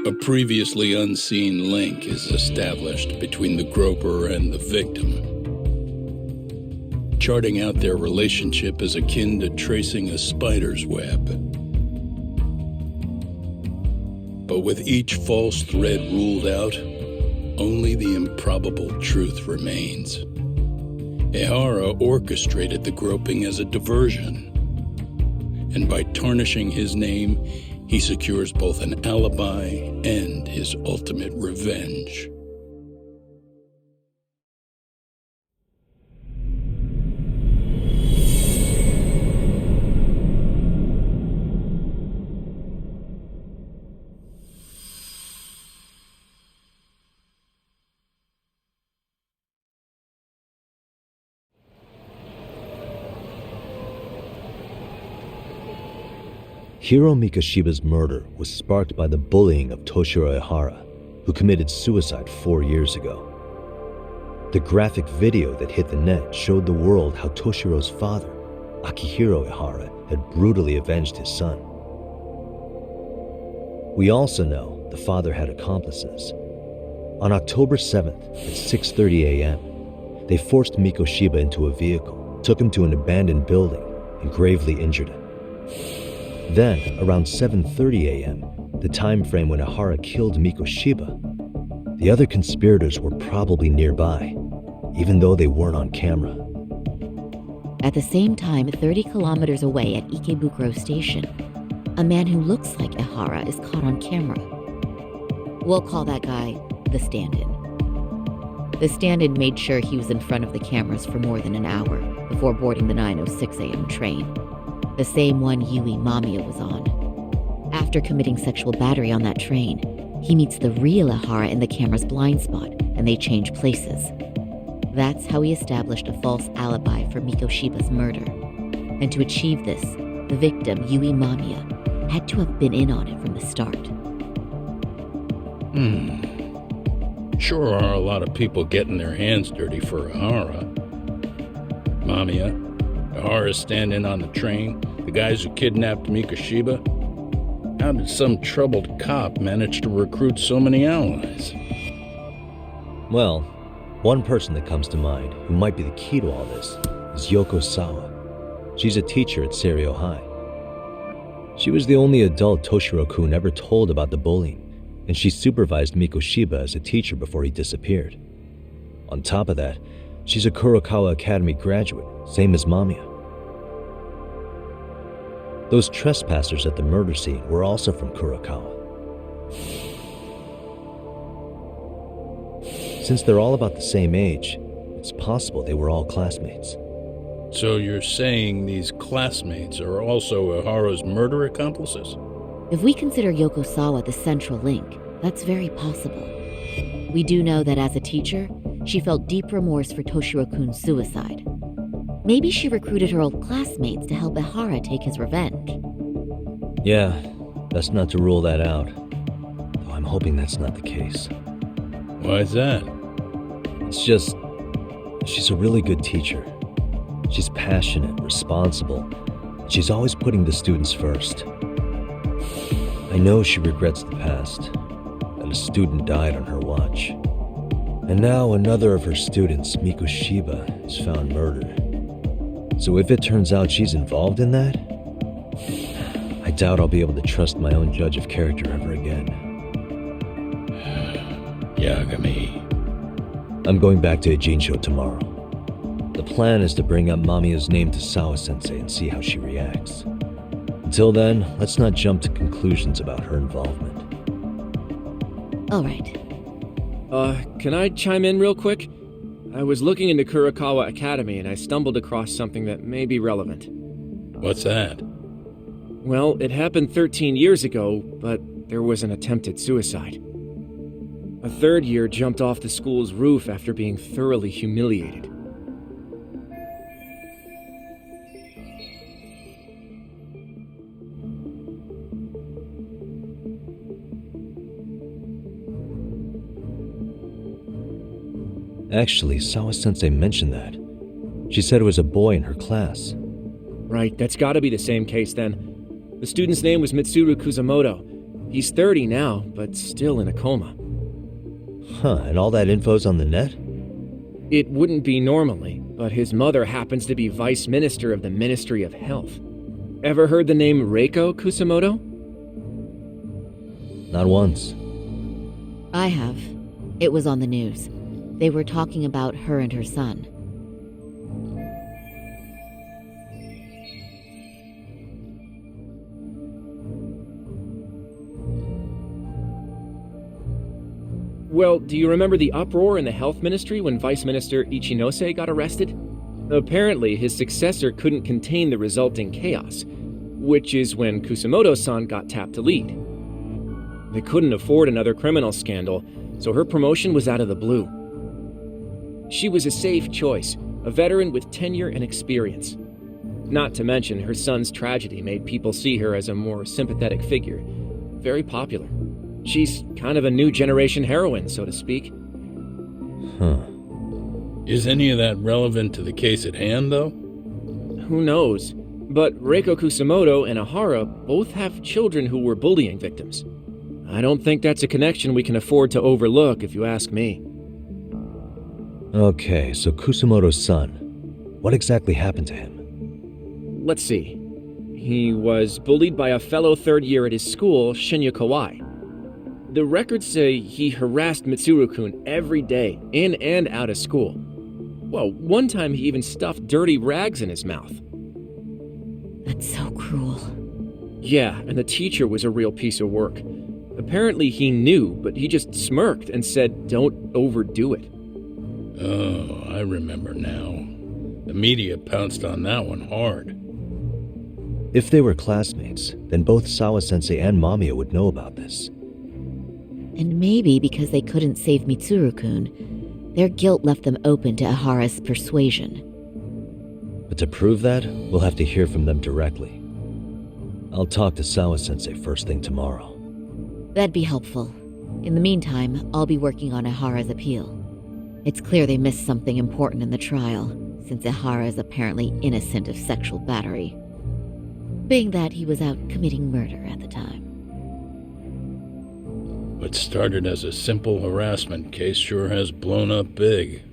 A previously unseen link is established between the groper and the victim. Charting out their relationship is akin to tracing a spider's web. But with each false thread ruled out, only the improbable truth remains. Ehara orchestrated the groping as a diversion, and by tarnishing his name, he secures both an alibi and his ultimate revenge. Hiro Mikoshiba's murder was sparked by the bullying of Toshiro Ehara, who committed suicide 4 years ago. The graphic video that hit the net showed the world how Toshiro's father, Akihiro Ehara, had brutally avenged his son. We also know the father had accomplices. On October 7th at 6:30 a.m., they forced Mikoshiba into a vehicle, took him to an abandoned building, and gravely injured him. Then, around 7:30 a.m., the time frame when Ehara killed Mikoshiba, the other conspirators were probably nearby, even though they weren't on camera. At the same time, 30 kilometers away at Ikebukuro Station, a man who looks like Ehara is caught on camera. We'll call that guy the stand-in. The stand-in made sure he was in front of the cameras for more than an hour before boarding the 9:06 a.m. train, the same one Yui Mamiya was on. After committing sexual battery on that train, he meets the real Ehara in the camera's blind spot, and they change places. That's how he established a false alibi for Mikoshiba's murder. And to achieve this, the victim, Yui Mamiya, had to have been in on it from the start. Sure are a lot of people getting their hands dirty for Ehara. Mamiya, Ehara's stand-in on the train, the guys who kidnapped Mikoshiba. How did some troubled cop manage to recruit so many allies? Well, one person that comes to mind who might be the key to all this is Yoko Sawa. She's a teacher at Seiryo High. She was the only adult Toshiro-kun ever told about the bullying, and she supervised Mikoshiba as a teacher before he disappeared. On top of that, she's a Kurokawa Academy graduate, same as Mamiya. Those trespassers at the murder scene were also from Kurokawa. Since they're all about the same age, it's possible they were all classmates. So you're saying these classmates are also Ehara's murder accomplices? If we consider Yoko Sawa the central link, that's very possible. We do know that as a teacher, she felt deep remorse for Toshiro-kun's suicide. Maybe she recruited her old classmates to help Ehara take his revenge. Yeah, best not to rule that out. Though I'm hoping that's not the case. Why's that? It's just, she's a really good teacher. She's passionate, responsible. She's always putting the students first. I know she regrets the past, that a student died on her watch. And now another of her students, Mikoshiba, is found murdered. So if it turns out she's involved in that, I doubt I'll be able to trust my own judge of character ever again. Yagami. I'm going back to Ijincho tomorrow. The plan is to bring up Mamiya's name to Sawa-sensei and see how she reacts. Until then, let's not jump to conclusions about her involvement. All right. Can I chime in real quick? I was looking into Kurokawa Academy and I stumbled across something that may be relevant. What's that? Well, it happened 13 years ago, but there was an attempted suicide. A third year jumped off the school's roof after being thoroughly humiliated. Actually, Sawa-sensei mentioned that. She said it was a boy in her class. Right, that's gotta be the same case then. The student's name was Mitsuru Kusamoto. He's 30 now, but still in a coma. Huh, and all that info's on the net? It wouldn't be normally, but his mother happens to be Vice Minister of the Ministry of Health. Ever heard the name Reiko Kusamoto? Not once. I have. It was on the news. They were talking about her and her son. Well, do you remember the uproar in the health ministry when Vice Minister Ichinose got arrested? Apparently, his successor couldn't contain the resulting chaos, which is when Kusamoto-san got tapped to lead. They couldn't afford another criminal scandal, so her promotion was out of the blue. She was a safe choice, a veteran with tenure and experience. Not to mention, her son's tragedy made people see her as a more sympathetic figure. Very popular. She's kind of a new generation heroine, so to speak. Huh. Is any of that relevant to the case at hand, though? Who knows? But Reiko Kusamoto and Ahara both have children who were bullying victims. I don't think that's a connection we can afford to overlook, if you ask me. Okay, so Kusamoto's son. What exactly happened to him? Let's see. He was bullied by a fellow third year at his school, Shinya Kawai. The records say he harassed Mitsuru-kun every day, in and out of school. Well, one time he even stuffed dirty rags in his mouth. That's so cruel. Yeah, and the teacher was a real piece of work. Apparently he knew, but he just smirked and said, "Don't overdo it." Oh, I remember now. The media pounced on that one hard. If they were classmates, then both Sawa-sensei and Mamiya would know about this. And maybe because they couldn't save Mitsuru-kun, their guilt left them open to Ahara's persuasion. But to prove that, we'll have to hear from them directly. I'll talk to Sawa-sensei first thing tomorrow. That'd be helpful. In the meantime, I'll be working on Ahara's appeal. It's clear they missed something important in the trial, since Ahara is apparently innocent of sexual battery. Being that he was out committing murder at the time. What started as a simple harassment case sure has blown up big.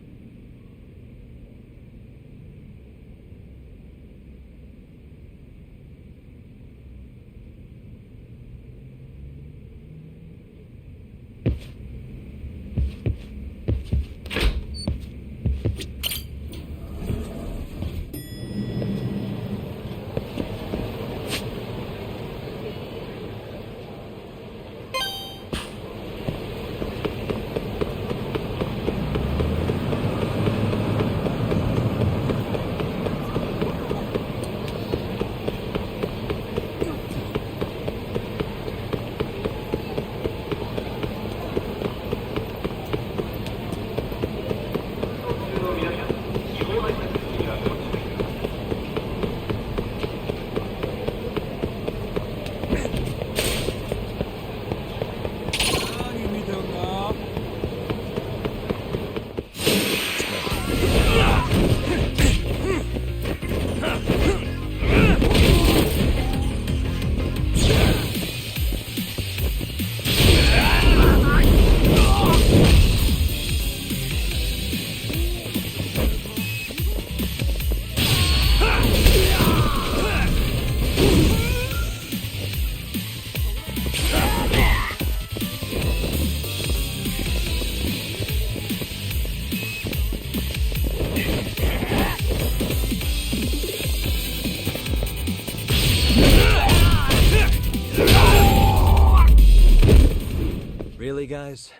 Really, guys?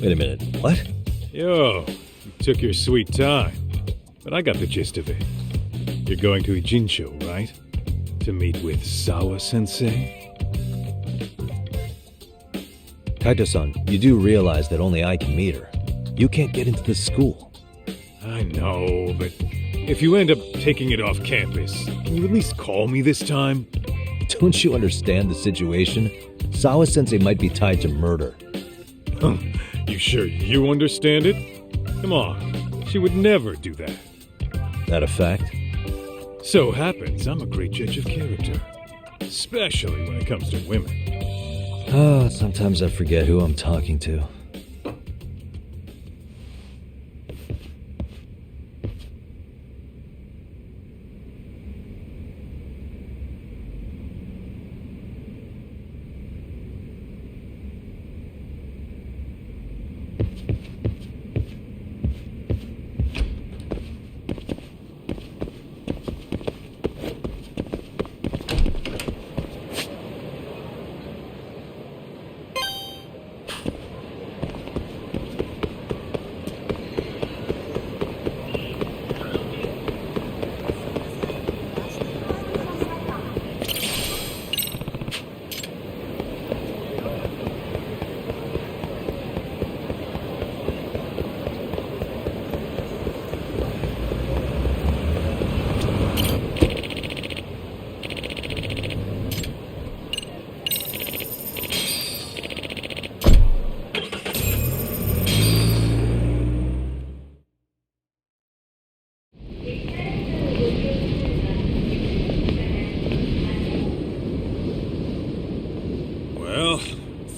Wait a minute, what? Yo, you took your sweet time. But I got the gist of it. You're going to Ijincho, right? To meet with Sawa-sensei? Kaito-san, you do realize that only I can meet her. You can't get into this school. I know, but if you end up taking it off campus, can you at least call me this time? Don't you understand the situation? Sawa-sensei might be tied to murder. You sure you understand it? Come on, she would never do that. That a fact? So happens I'm a great judge of character. Especially when it comes to women. Sometimes I forget who I'm talking to.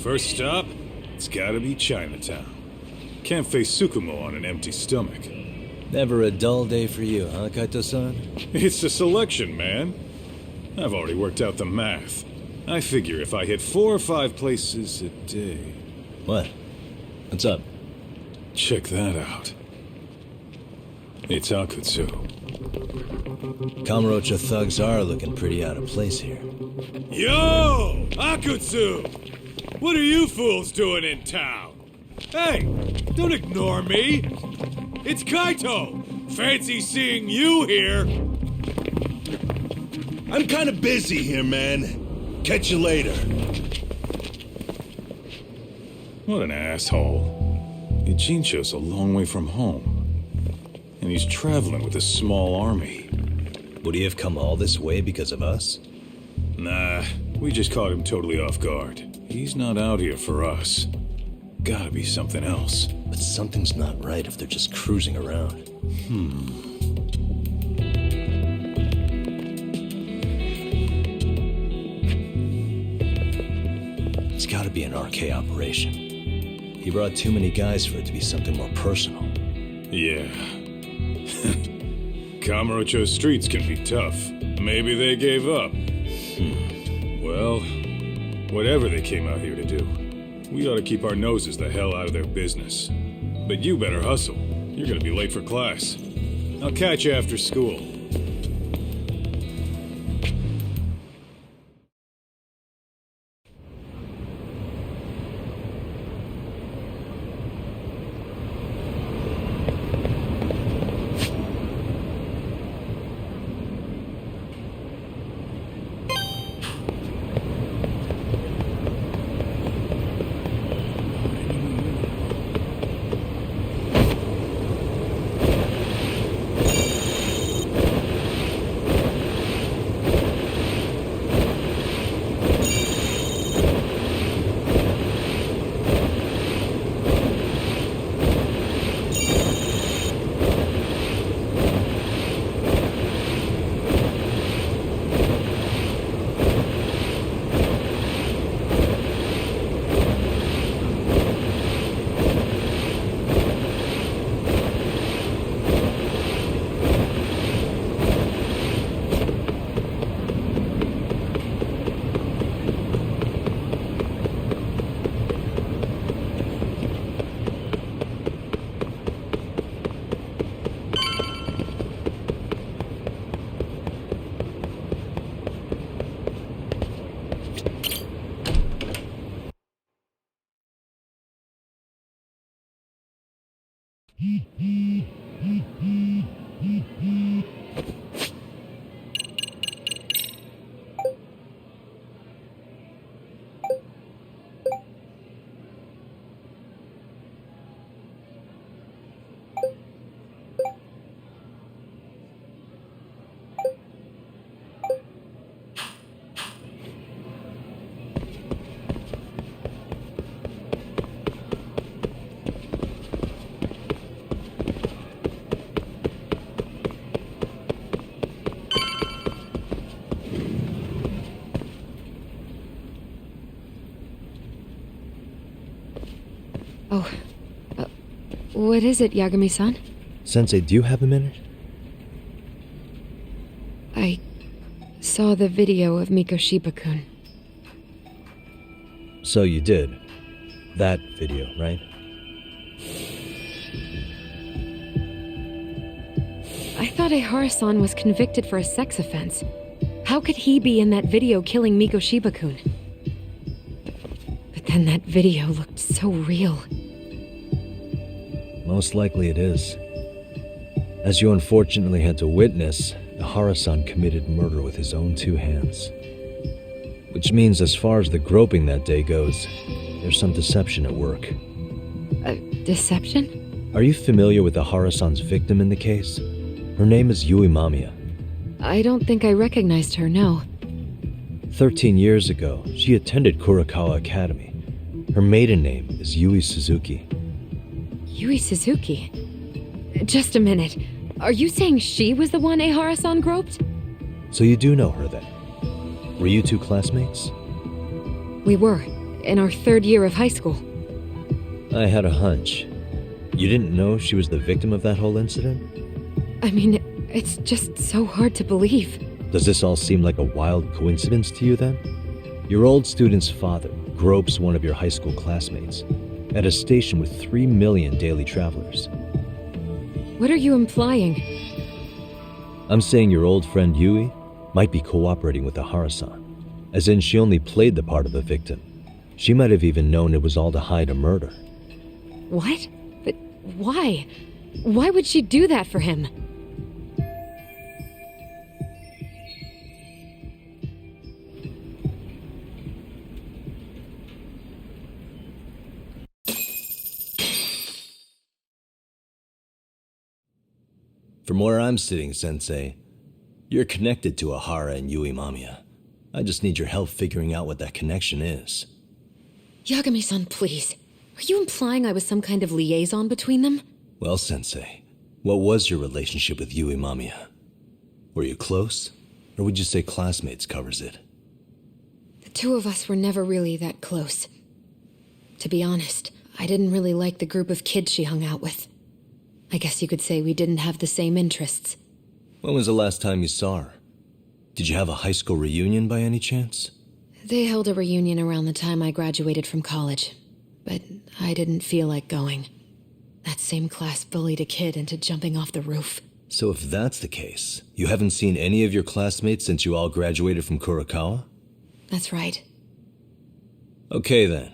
First stop, it's gotta be Chinatown. Can't face Tsukumo on an empty stomach. Never a dull day for you, huh, Kaito-san? It's a selection, man. I've already worked out the math. I figure if I hit 4 or 5 places a day... What? What's up? Check that out. It's Akutsu. Kamurocho thugs are looking pretty out of place here. Yo! Akutsu! What are you fools doing in town? Hey, don't ignore me. It's Kaito. Fancy seeing you here. I'm kind of busy here, man. Catch you later. What an asshole. Ijincho's a long way from home. And he's traveling with a small army. Would he have come all this way because of us? Nah, we just caught him totally off guard. He's not out here for us. Gotta be something else. But something's not right if they're just cruising around. It's gotta be an RK operation. He brought too many guys for it to be something more personal. Yeah. Kamurocho streets can be tough. Maybe they gave up. Well, whatever they came out here to do, we ought to keep our noses the hell out of their business. But you better hustle. You're gonna be late for class. I'll catch you after school. Oh, what is it, Yagami-san? Sensei, do you have a minute? I saw the video of Mikoshiba-kun. So you did. That video, right? I thought Ehara-san was convicted for a sex offense. How could he be in that video killing Mikoshiba-kun? But then that video looked so real. Most likely it is. As you unfortunately had to witness, Ehara-san committed murder with his own two hands. Which means as far as the groping that day goes, there's some deception at work. Deception? Are you familiar with Ehara-san's victim in the case? Her name is Yui Mamiya. I don't think I recognized her, no. 13 years ago, she attended Kurakawa Academy. Her maiden name is Yui Suzuki. Yui Suzuki? Just a minute. Are you saying she was the one Ehara-san groped? So you do know her then? Were you two classmates? We were, in our third year of high school. I had a hunch. You didn't know she was the victim of that whole incident? I mean, it's just so hard to believe. Does this all seem like a wild coincidence to you then? Your old student's father gropes one of your high school classmates at a station with 3 million daily travelers. What are you implying? I'm saying your old friend Yui might be cooperating with Ehara-san, as in she only played the part of a victim. She might have even known it was all to hide a murder. What? But why? Why would she do that for him? From where I'm sitting, Sensei, you're connected to Ehara and Yui Mamiya. I just need your help figuring out what that connection is. Yagami-san, please. Are you implying I was some kind of liaison between them? Well, Sensei, what was your relationship with Yui Mamiya? Were you close? Or would you say classmates covers it? The two of us were never really that close. To be honest, I didn't really like the group of kids she hung out with. I guess you could say we didn't have the same interests. When was the last time you saw her? Did you have a high school reunion by any chance? They held a reunion around the time I graduated from college, but I didn't feel like going. That same class bullied a kid into jumping off the roof. So if that's the case, you haven't seen any of your classmates since you all graduated from Kurakawa? That's right. Okay then.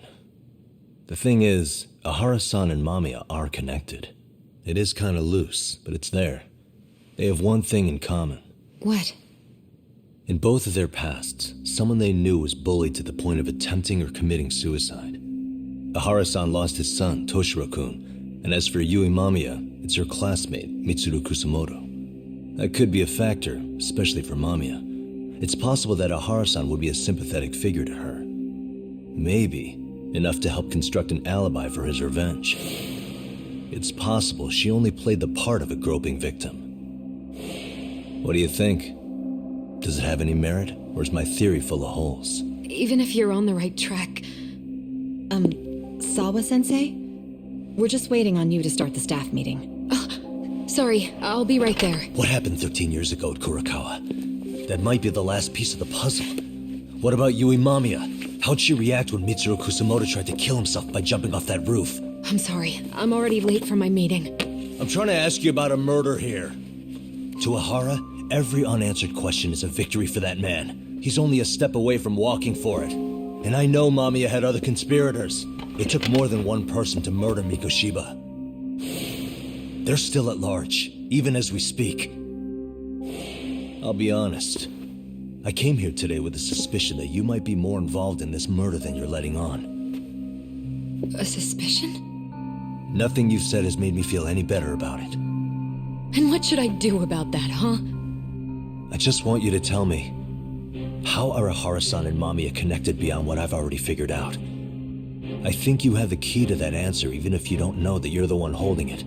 The thing is, Ehara-san and Mamiya are connected. It is kinda loose, but it's there. They have one thing in common. What? In both of their pasts, someone they knew was bullied to the point of attempting or committing suicide. Ehara-san lost his son, Toshiro-kun, and as for Yui Mamiya, it's her classmate, Mitsuru Kusamoto. That could be a factor, especially for Mamiya. It's possible that Ehara-san would be a sympathetic figure to her. Maybe enough to help construct an alibi for his revenge. It's possible she only played the part of a groping victim. What do you think? Does it have any merit, or is my theory full of holes? Even if you're on the right track... Sawa-sensei? We're just waiting on you to start the staff meeting. Oh, sorry, I'll be right there. What happened 13 years ago at Kurakawa? That might be the last piece of the puzzle. What about Yui Mamiya? How'd she react when Mitsuru Kusamoto tried to kill himself by jumping off that roof? I'm sorry, I'm already late for my meeting. I'm trying to ask you about a murder here. To Ehara, every unanswered question is a victory for that man. He's only a step away from walking for it. And I know Mamiya had other conspirators. It took more than one person to murder Mikoshiba. They're still at large, even as we speak. I'll be honest. I came here today with a suspicion that you might be more involved in this murder than you're letting on. A suspicion? Nothing you've said has made me feel any better about it. And what should I do about that, huh? I just want you to tell me, how are Ahara-san and Mamiya connected beyond what I've already figured out? I think you have the key to that answer, even if you don't know that you're the one holding it.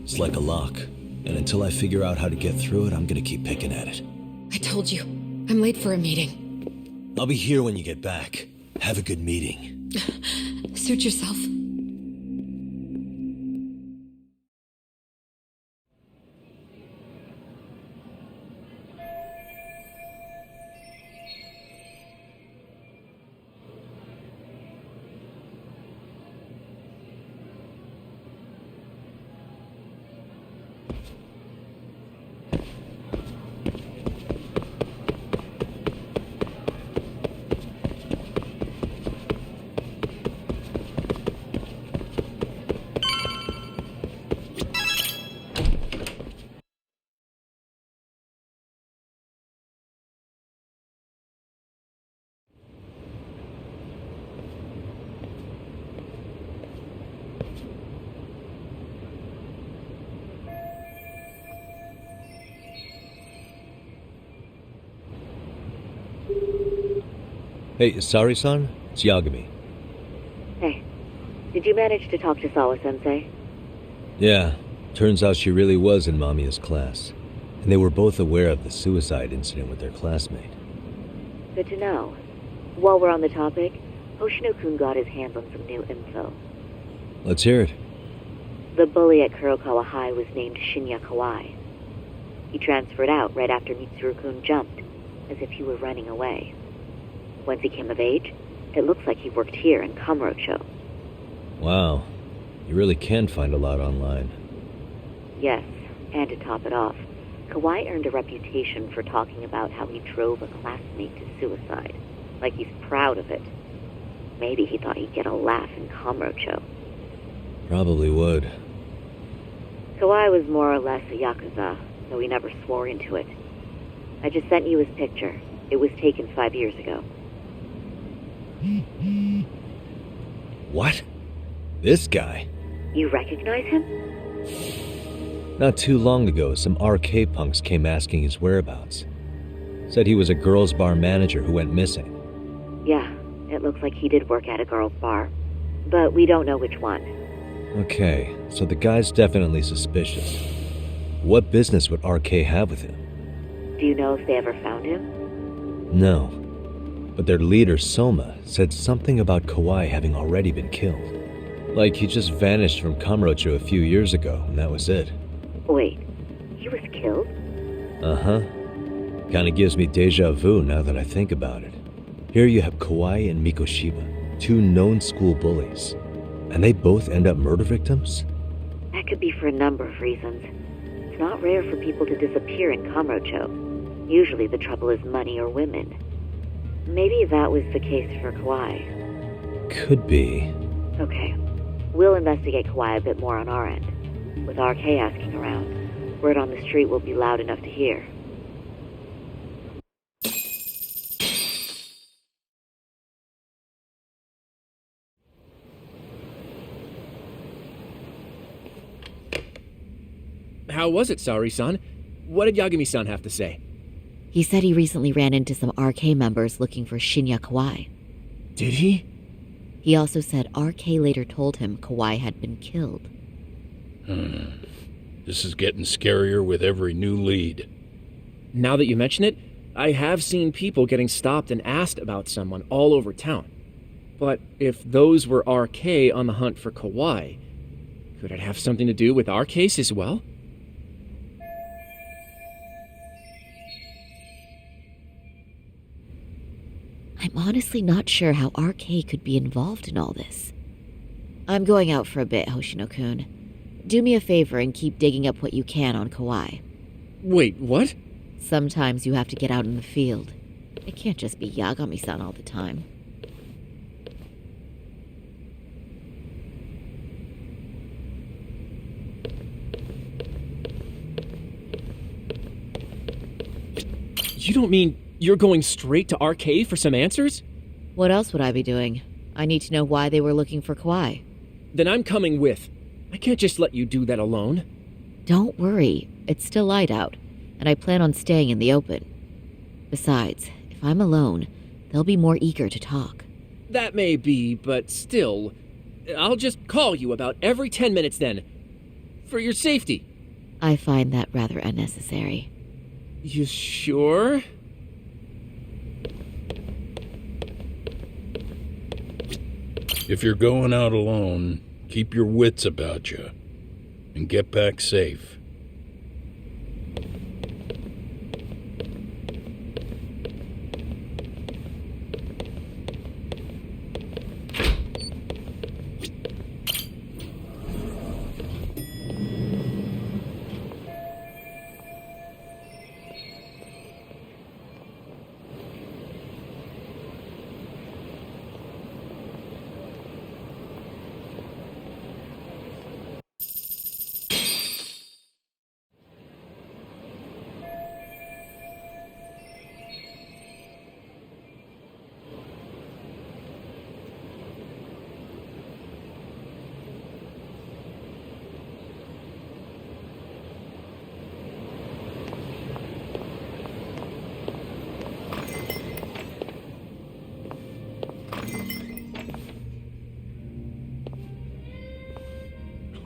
It's like a lock, and until I figure out how to get through it, I'm gonna keep picking at it. I told you, I'm late for a meeting. I'll be here when you get back. Have a good meeting. Suit yourself. Hey, sorry-san? It's Yagami. Hey, did you manage to talk to Sawa-sensei? Yeah, turns out she really was in Mamiya's class. And they were both aware of the suicide incident with their classmate. Good to know. While we're on the topic, Hoshino-kun got his hands on some new info. Let's hear it. The bully at Kurokawa High was named Shinya Kawai. He transferred out right after Mitsuru-kun jumped, as if he were running away. Once he came of age, it looks like he worked here in Kamurocho. Wow, you really can find a lot online. Yes, and to top it off, Kawai earned a reputation for talking about how he drove a classmate to suicide, like he's proud of it. Maybe he thought he'd get a laugh in Kamurocho. Probably would. Kawai was more or less a Yakuza, though he never swore into it. I just sent you his picture. It was taken 5 years ago. What? This guy? You recognize him? Not too long ago, some RK punks came asking his whereabouts. Said he was a girls' bar manager who went missing. Yeah, it looks like he did work at a girls' bar. But we don't know which one. Okay, so the guy's definitely suspicious. What business would RK have with him? Do you know if they ever found him? No. But their leader, Soma, said something about Kawai having already been killed. Like he just vanished from Kamurocho a few years ago, and that was it. Wait, he was killed? Uh-huh. Kinda gives me deja vu now that I think about it. Here you have Kawai and Mikoshiba, two known school bullies. And they both end up murder victims? That could be for a number of reasons. It's not rare for people to disappear in Kamurocho. Usually the trouble is money or women. Maybe that was the case for Kawai. Could be. Okay. We'll investigate Kawai a bit more on our end. With RK asking around, word on the street will be loud enough to hear. How was it, Saori-san? What did Yagami-san have to say? He said he recently ran into some RK members looking for Shinya Kawai. Did he? He also said RK later told him Kawai had been killed. This is getting scarier with every new lead. Now that you mention it, I have seen people getting stopped and asked about someone all over town. But if those were RK on the hunt for Kawai, could it have something to do with our case as well? I'm honestly not sure how RK could be involved in all this. I'm going out for a bit, Hoshino-kun. Do me a favor and keep digging up what you can on Kawai. Wait, what? Sometimes you have to get out in the field. It can't just be Yagami-san all the time. You don't mean you're going straight to RK for some answers? What else would I be doing? I need to know why they were looking for Kawhi. Then I'm coming with. I can't just let you do that alone. Don't worry, it's still light out, and I plan on staying in the open. Besides, if I'm alone, they'll be more eager to talk. That may be, but still, I'll just call you about every 10 minutes then. For your safety. I find that rather unnecessary. You sure? If you're going out alone, keep your wits about you and get back safe.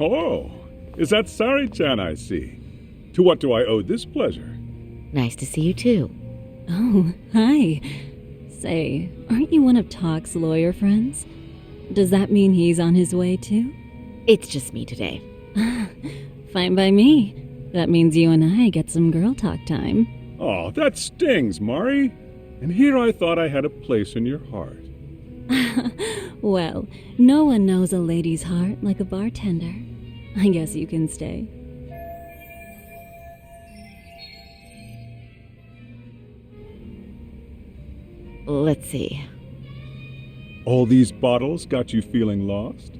Oh, is that Sari-chan I see? To what do I owe this pleasure? Nice to see you too. Oh, hi. Say, aren't you one of Talk's lawyer friends? Does that mean he's on his way too? It's just me today. Fine by me. That means you and I get some girl talk time. Oh, that stings, Mari. And here I thought I had a place in your heart. Well, no one knows a lady's heart like a bartender. I guess you can stay. Let's see. All these bottles got you feeling lost?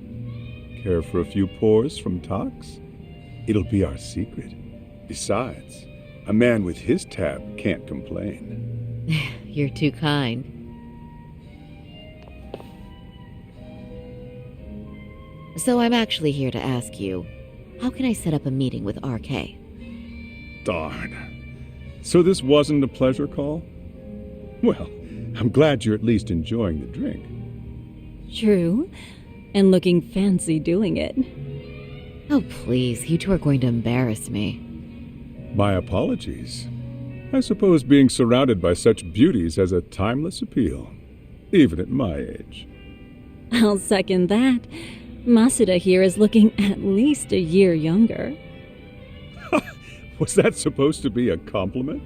Care for a few pours from Tox? It'll be our secret. Besides, a man with his tab can't complain. You're too kind. So I'm actually here to ask you, how can I set up a meeting with RK? Darn. So this wasn't a pleasure call? Well, I'm glad you're at least enjoying the drink. True. And looking fancy doing it. Oh, please, you two are going to embarrass me. My apologies. I suppose being surrounded by such beauties has a timeless appeal, even at my age. I'll second that. Masuda here is looking at least a year younger. Was that supposed to be a compliment?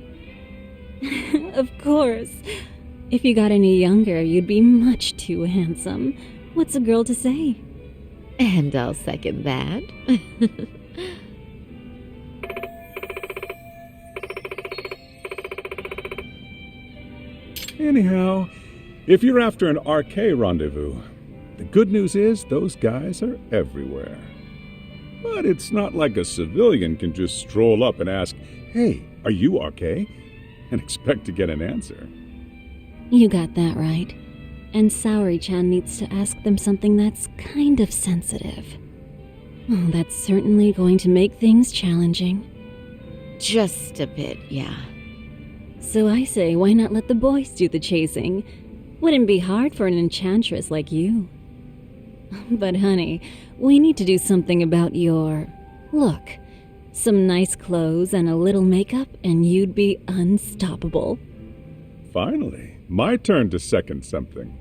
Of course. If you got any younger, you'd be much too handsome. What's a girl to say? And I'll second that. Anyhow, if you're after an RK rendezvous, the good news is those guys are everywhere. But it's not like a civilian can just stroll up and ask, "Hey, are you RK?" and expect to get an answer. You got that right. And Saori-chan needs to ask them something that's kind of sensitive. Oh, that's certainly going to make things challenging. Just a bit, yeah. So I say, why not let the boys do the chasing? Wouldn't be hard for an enchantress like you. But honey, we need to do something about your look. Some nice clothes and a little makeup, and you'd be unstoppable. Finally, my turn to second something.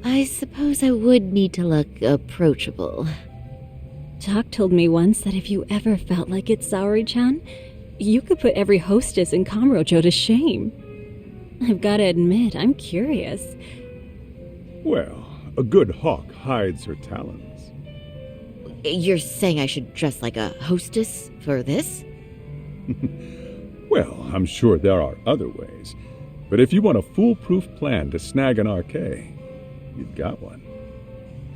I suppose I would need to look approachable. Talk told me once that if you ever felt like it, Saori-chan, you could put every hostess in Kamurocho to shame. I've got to admit, I'm curious. Well, a good hawk hides her talons. You're saying I should dress like a hostess for this? Well, I'm sure there are other ways. But if you want a foolproof plan to snag an RK, you've got one.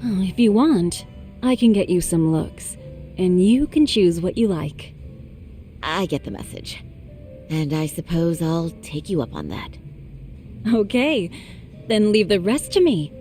Oh, if you want, I can get you some looks, and you can choose what you like. I get the message. And I suppose I'll take you up on that. Okay, then leave the rest to me.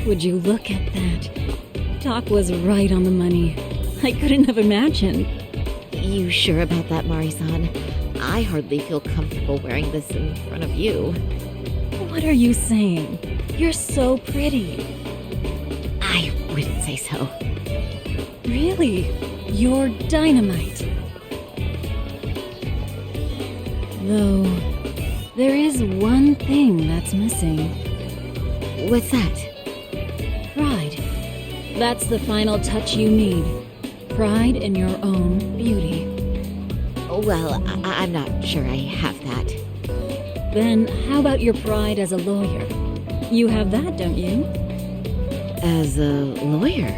Would you look at that? Doc was right on the money. I couldn't have imagined. You sure about that, Mari-san? I hardly feel comfortable wearing this in front of you. What are you saying? You're so pretty. I wouldn't say so. Really? You're dynamite. Though, there is one thing that's missing. What's that? Pride. That's the final touch you need. Pride in your own beauty. Well, I'm not sure I have that. Then how about your pride as a lawyer? You have that, don't you? As a lawyer?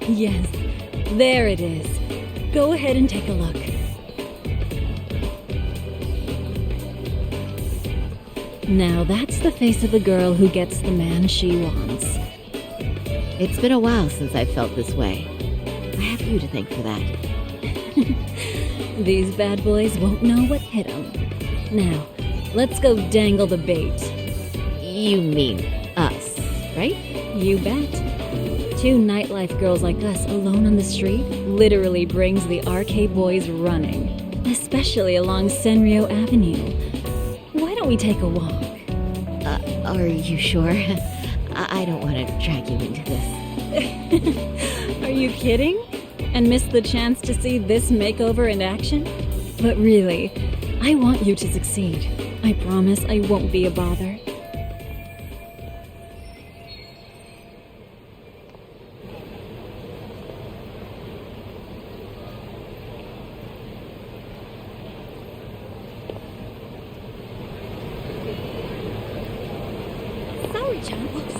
Yes, there it is. Go ahead and take a look. Now that's the face of a girl who gets the man she wants. It's been a while since I felt this way. I have you to thank for that. These bad boys won't know what hit them. Now, let's go dangle the bait. You mean us, right? You bet. Two nightlife girls like us alone on the street literally brings the RK boys running. Especially along Senryo Avenue. Why don't we take a walk? Are you sure? I don't want to drag you into this. Are you kidding? And miss the chance to see this makeover in action? But really, I want you to succeed. I promise I won't be a bother. Sorry, John. Whoops.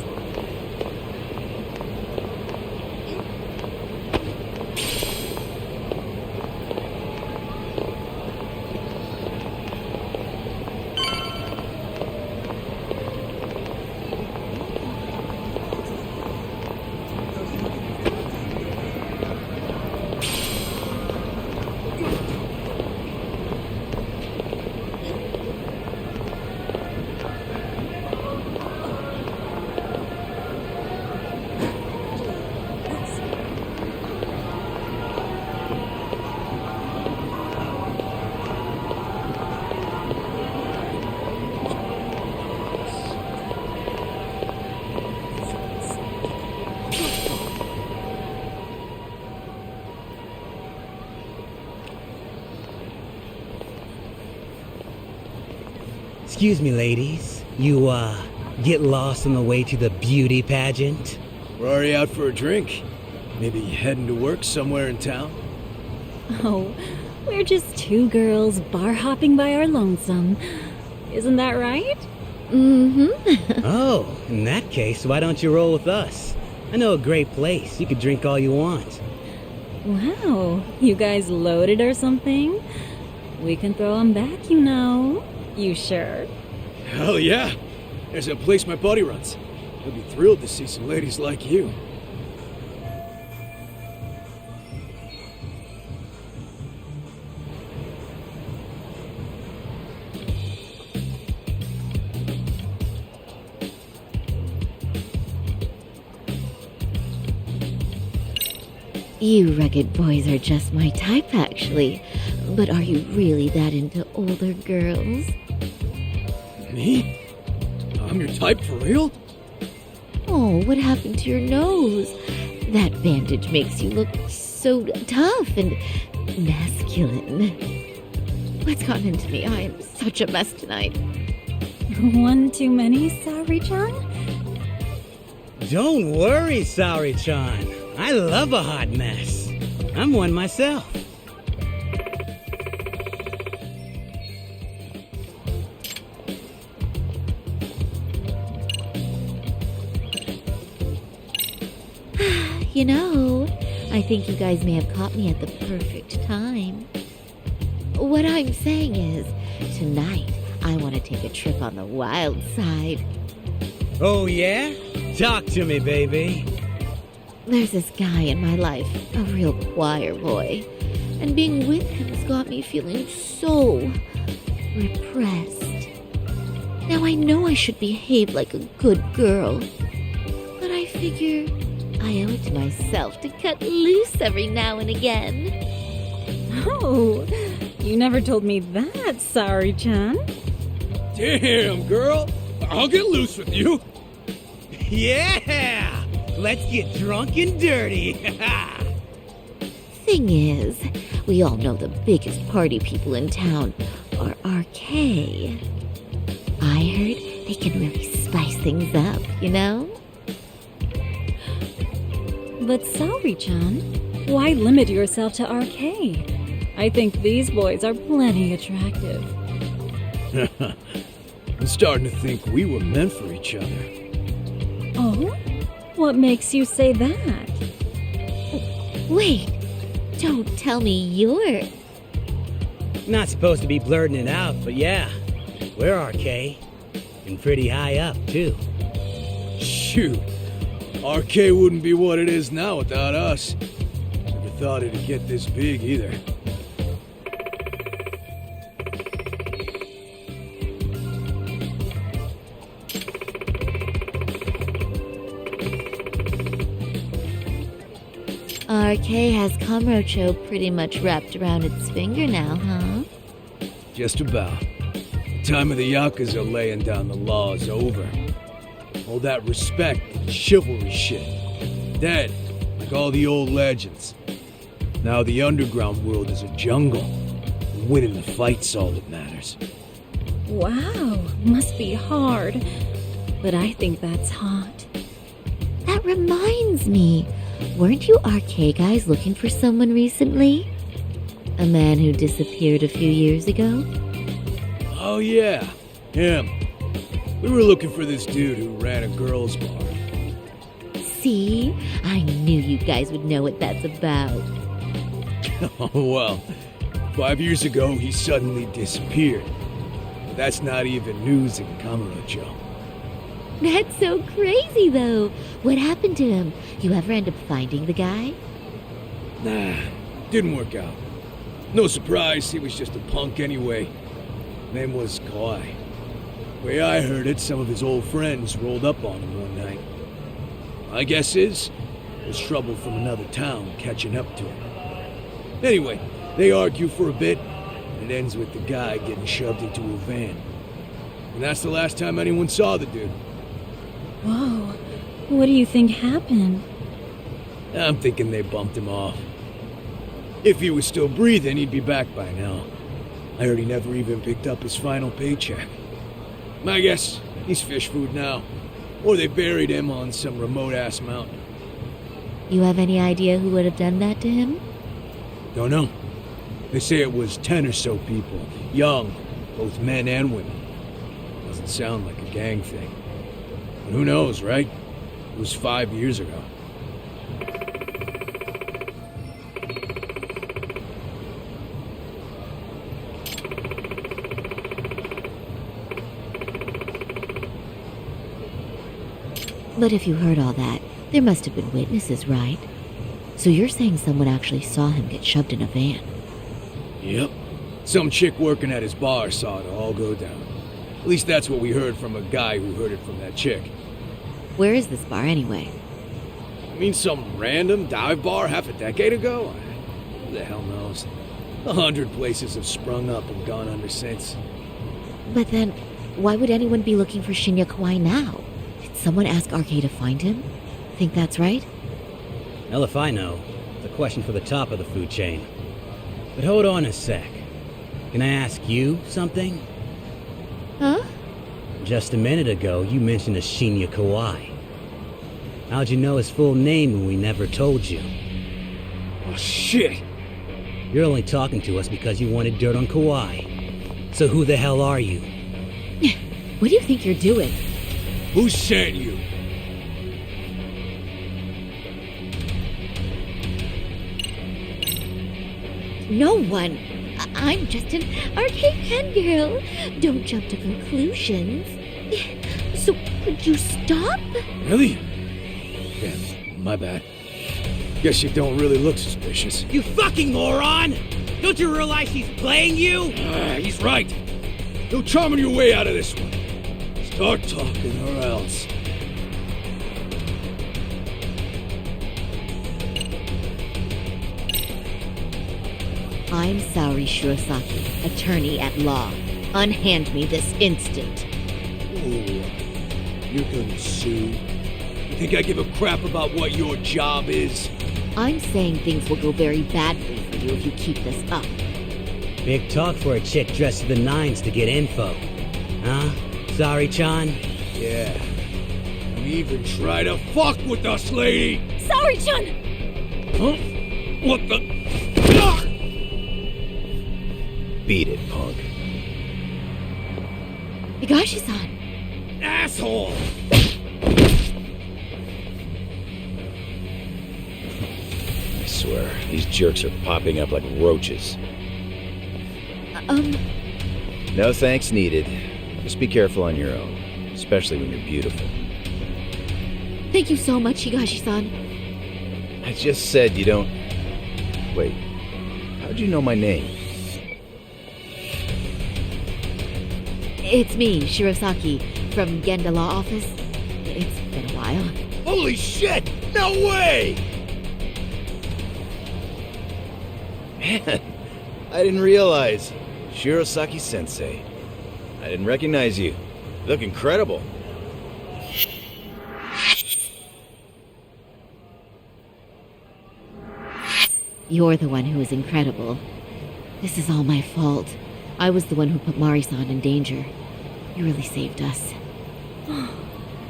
Excuse me, ladies. You, get lost on the way to the beauty pageant? We're already out for a drink. Maybe heading to work somewhere in town? Oh, we're just two girls bar hopping by our lonesome. Isn't that right? Mm-hmm. Oh, in that case, why don't you roll with us? I know a great place. You could drink all you want. Wow, you guys loaded or something? We can throw 'em back, you know. You sure? Hell yeah! There's a place my buddy runs. He'll be thrilled to see some ladies like you. You rugged boys are just my type, actually. But are you really that into older girls? Me? I'm your type for real? Oh, what happened to your nose? That bandage makes you look so tough and masculine. What's gotten into me? I am such a mess tonight. One too many, Sari-chan? Don't worry, Saori-chan. I love a hot mess. I'm one myself. You know, I think you guys may have caught me at the perfect time. What I'm saying is, tonight, I want to take a trip on the wild side. Oh, yeah? Talk to me, baby. There's this guy in my life, a real choir boy. and being with him's got me feeling so repressed. Now I know I should behave like a good girl, but I figure I owe it to myself to cut loose every now and again. Oh, you never told me that, Saori-chan. Damn, girl. I'll get loose with you. Yeah! Let's get drunk and dirty. Thing is, we all know the biggest party people in town are RK. I heard they can really spice things up, you know? But Saori-chan, why limit yourself to RK? I think these boys are plenty attractive. I'm starting to think we were meant for each other. Oh? What makes you say that? Wait, don't tell me you're... Not supposed to be blurting it out, but yeah, we're RK. And pretty high up, too. Shoot. RK wouldn't be what it is now without us. Never thought it'd get this big either. RK has Kamurocho pretty much wrapped around its finger now, huh? Just about. The time of the Yakuza laying down the law is over. All that respect and chivalry shit. Dead, like all the old legends. Now the underground world is a jungle. And winning the fight's all that matters. Wow, must be hard. But I think that's hot. That reminds me. Weren't you RK guys looking for someone recently? A man who disappeared a few years ago? Oh yeah, him. We were looking for this dude who ran a girls' bar. See? I knew you guys would know what that's about. Oh well, 5 years ago he suddenly disappeared. But that's not even news in Kamurocho. That's so crazy, though. What happened to him? You ever end up finding the guy? Nah, didn't work out. No surprise, he was just a punk anyway. Name was Kawhi. Way I heard it, some of his old friends rolled up on him one night. My guess is, there's trouble from another town catching up to him. Anyway, they argue for a bit, and it ends with the guy getting shoved into a van. And that's the last time anyone saw the dude. Whoa, what do you think happened? I'm thinking they bumped him off. If he was still breathing, he'd be back by now. I heard he never even picked up his final paycheck. My guess, he's fish food now. Or they buried him on some remote-ass mountain. You have any idea who would have done that to him? Don't know. They say it was 10 or so people. Young, both men and women. Doesn't sound like a gang thing. But who knows, right? It was 5 years ago. But if you heard all that, there must have been witnesses, right? So you're saying someone actually saw him get shoved in a van? Yep. Some chick working at his bar saw it all go down. At least that's what we heard from a guy who heard it from that chick. Where is this bar anyway? You mean some random dive bar half a decade ago? Who the hell knows? 100 places have sprung up and gone under since. But then, why would anyone be looking for Shinya Kawai now? Did someone ask RK to find him? Think that's right? Hell if I know. It's a question for the top of the food chain. But hold on a sec. Can I ask you something? Huh? Just a minute ago, you mentioned a Shinya Kawai. How'd you know his full name when we never told you? Oh, shit! You're only talking to us because you wanted dirt on Kawhi. So who the hell are you? What do you think you're doing? Who sent you? No one. I'm just an arcade pen girl. Don't jump to conclusions. So, could you stop? Really? Damn, my bad. Guess you don't really look suspicious. You fucking moron! Don't you realize he's playing you? He's right. No charming your way out of this one. Start talking or else. I'm Saori Shirosaki, attorney at law. Unhand me this instant. Ooh, you're gonna sue? You think I give a crap about what your job is? I'm saying things will go very badly for you if you keep this up. Big talk for a chick dressed to the nines to get info. Huh? Sorry, Chan? Yeah. Don't even try to fuck with us, lady! Sorry, Chun! Huh? What the? Beat it, punk. Higashi-san! Asshole! I swear, these jerks are popping up like roaches. No thanks needed. Just be careful on your own, especially when you're beautiful. Thank you so much, Higashi-san. I just said you don't... Wait, how'd you know my name? It's me, Shirosaki, from Genda Law Office. It's been a while. Holy shit! No way! Man, I didn't realize. Shirosaki-sensei. I didn't recognize you. You look incredible. You're the one who is incredible. This is all my fault. I was the one who put Mari-san in danger. You really saved us.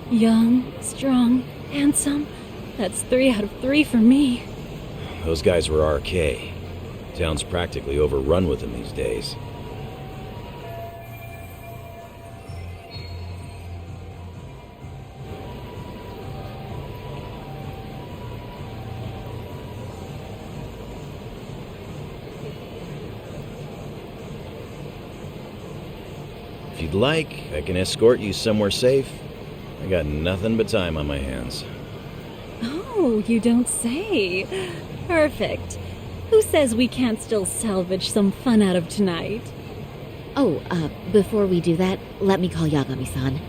Young, strong, handsome. That's 3 out of 3 for me. Those guys were RK. Town's practically overrun with them these days. If you'd like, I can escort you somewhere safe. I got nothing but time on my hands. Oh, you don't say. Perfect. Who says we can't still salvage some fun out of tonight? Oh, before we do that, let me call Yagami-san.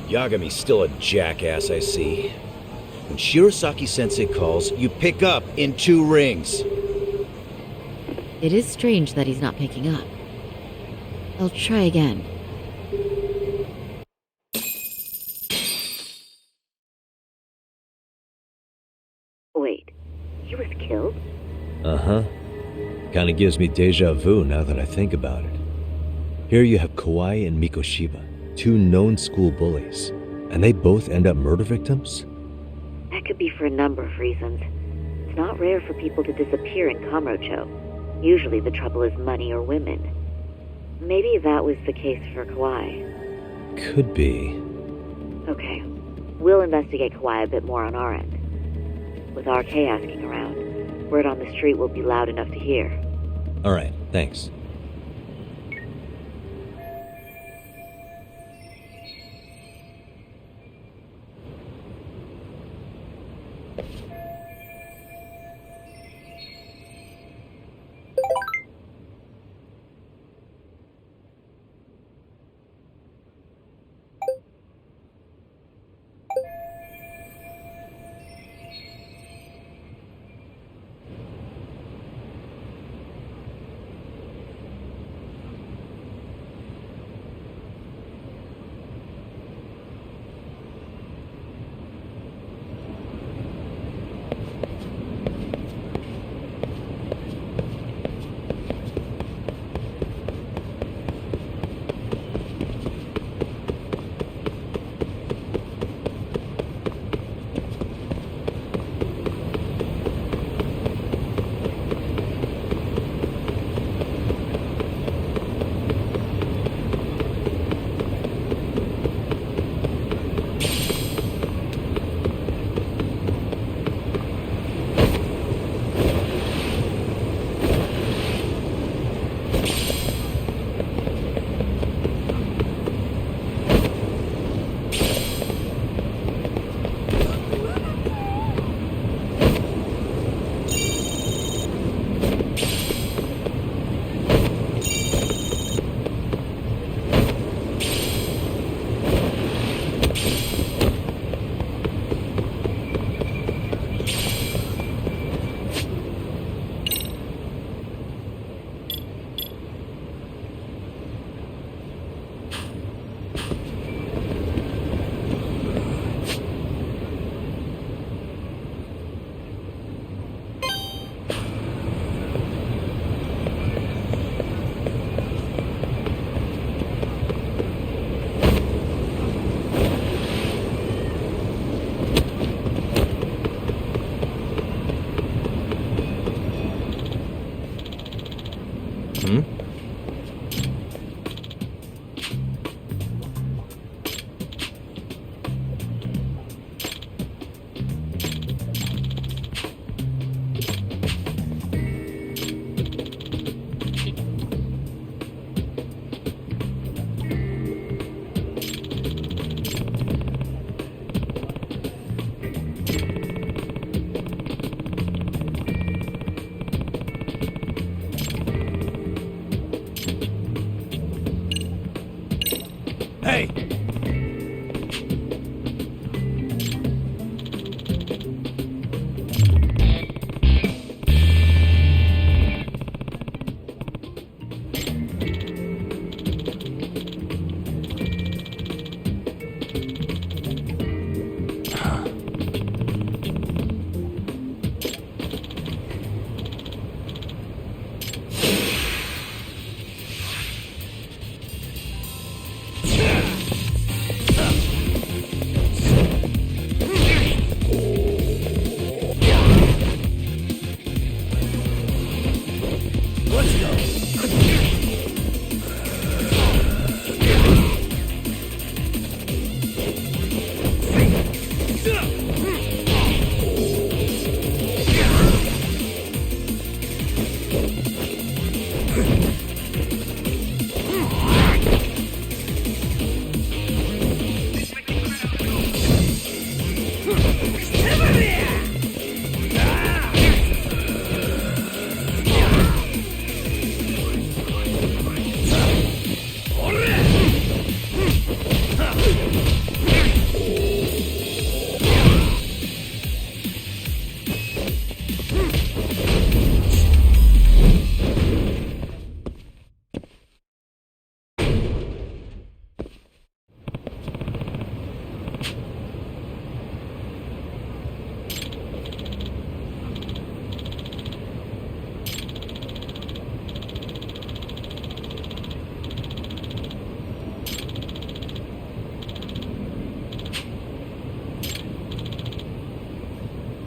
Yagami's still a jackass, I see. When Shirosaki-sensei calls, you pick up in 2 rings. It is strange that he's not picking up. I'll try again. Wait, he was killed? Uh-huh. Kinda gives me deja vu now that I think about it. Here you have Kawai and Mikoshiba, 2 known school bullies, and they both end up murder victims? That could be for a number of reasons. It's not rare for people to disappear in Kamurocho. Usually the trouble is money or women. Maybe that was the case for Kawai. Could be. Okay, we'll investigate Kawai a bit more on our end. With RK asking around, word on the street will be loud enough to hear. Alright, thanks.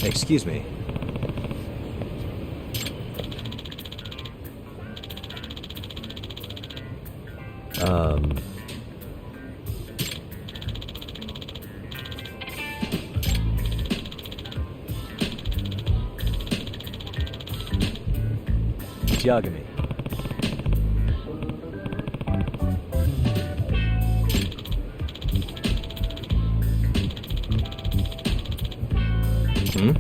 Excuse me. Yagami. Hmm?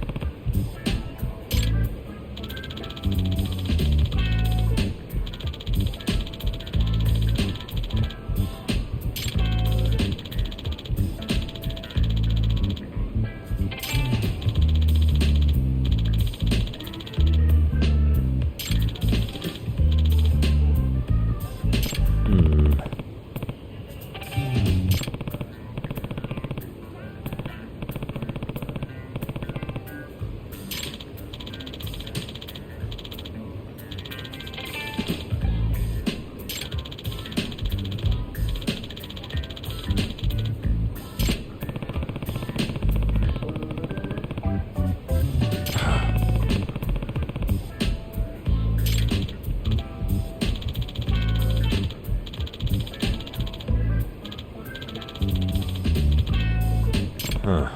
Huh.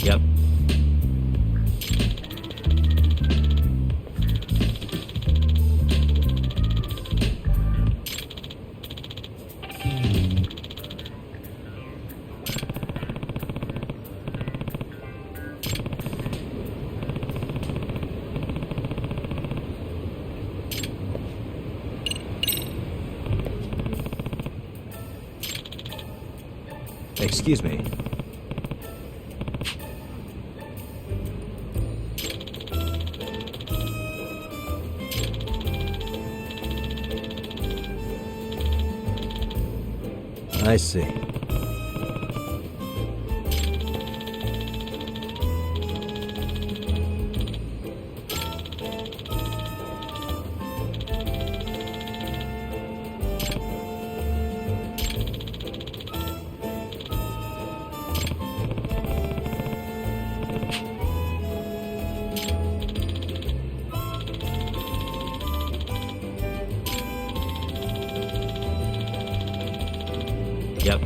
Yep. Excuse me. I see. Yep.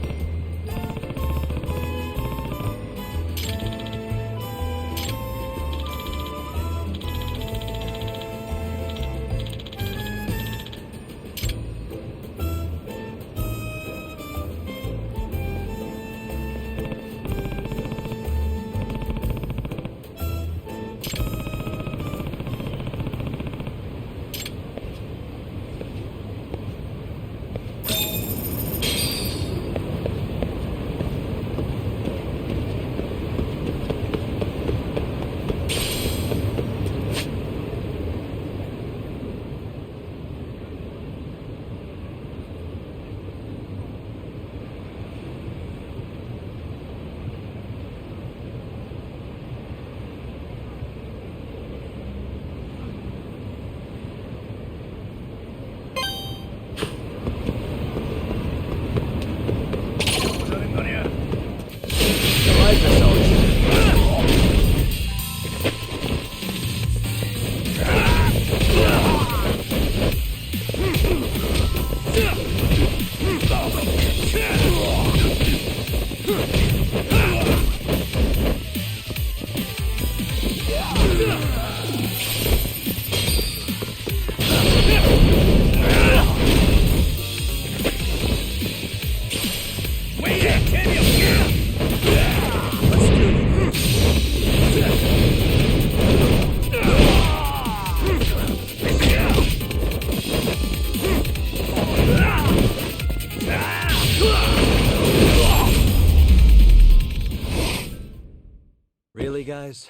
Really, guys?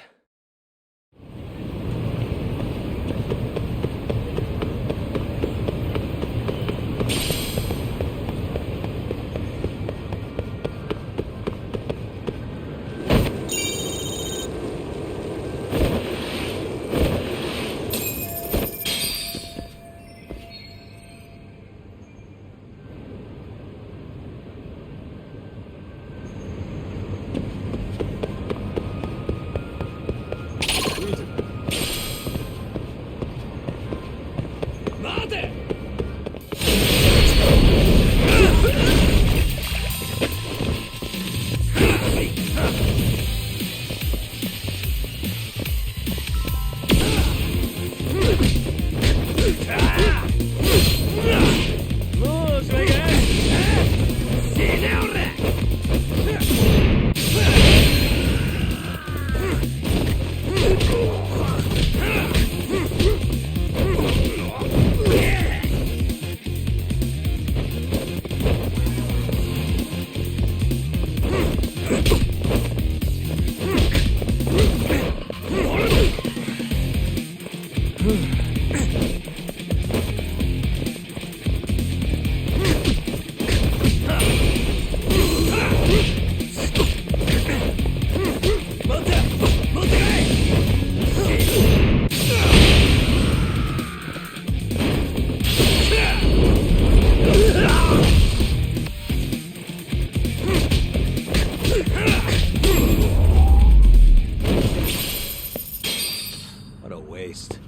What a waste.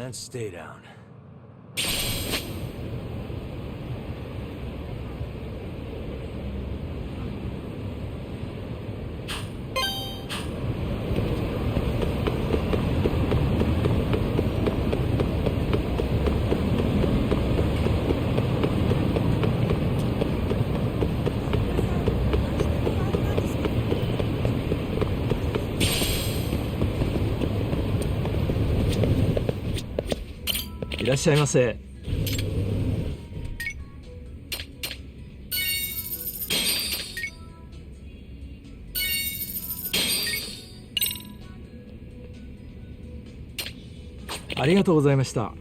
And stay down.いらっしゃいませ。ありがとうございました。